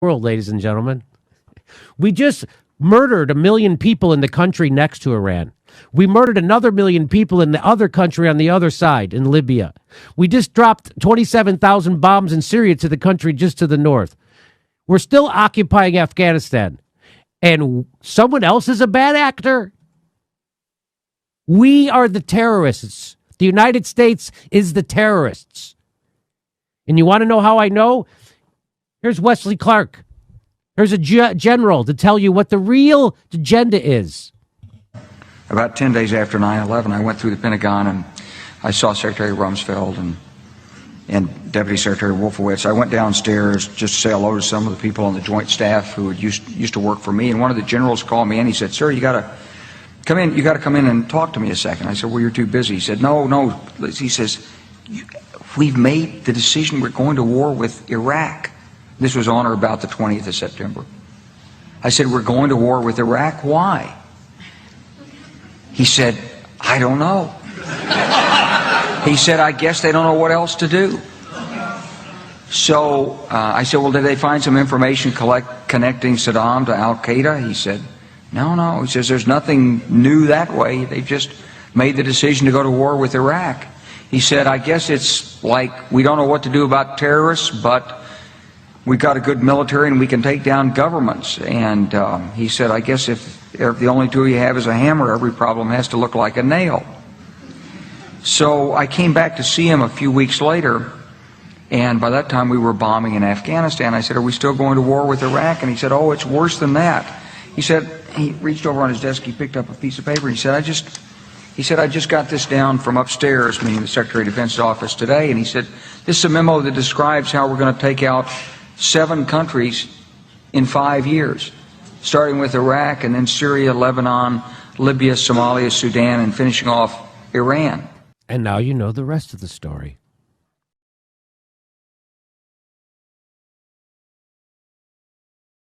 world, ladies and gentlemen. We just murdered 1 million people in the country next to Iran. We murdered another 1 million people in the other country on the other side, in Libya. We just dropped 27,000 bombs in Syria to the country just to the north. We're still occupying Afghanistan. And someone else is a bad actor? We are the terrorists. The United States is the terrorists. And you want to know how I know? Here's Wesley Clark. Here's a general to tell you what the real agenda is. About 10 days after 9/11, I went through the Pentagon and I saw Secretary Rumsfeld and Deputy Secretary Wolfowitz. I went downstairs just to say hello to some of the people on the Joint Staff who had used to work for me. And one of the generals called me and he said, "Sir, you got to come in. You got to come in and talk to me a second." I said, "Well, you're too busy." He said, "No." He says, "We've made the decision. We're going to war with Iraq." This was on or about the 20th of September. I said, "We're going to war with Iraq. Why?" He said, "I don't know." He said, "I guess they don't know what else to do." So I said, "Well, did they find some information connecting Saddam to Al-Qaeda?" He said, No. He says, "There's nothing new that way. They just made the decision to go to war with Iraq." He said, "I guess it's like we don't know what to do about terrorists, but we've got a good military and we can take down governments." And he said, "I guess if the only tool you have is a hammer, every problem has to look like a nail." So I came back to see him a few weeks later, and by that time we were bombing in Afghanistan. I said, "Are we still going to war with Iraq?" And he said, "Oh, it's worse than that." He said, he reached over on his desk, he picked up a piece of paper, and he said, I just got this down from upstairs," meaning the Secretary of Defense's office today, and he said, "This is a memo that describes how we're going to take out 7 countries in 5 years, starting with Iraq and then Syria, Lebanon, Libya, Somalia, Sudan, and finishing off Iran." And now you know the rest of the story.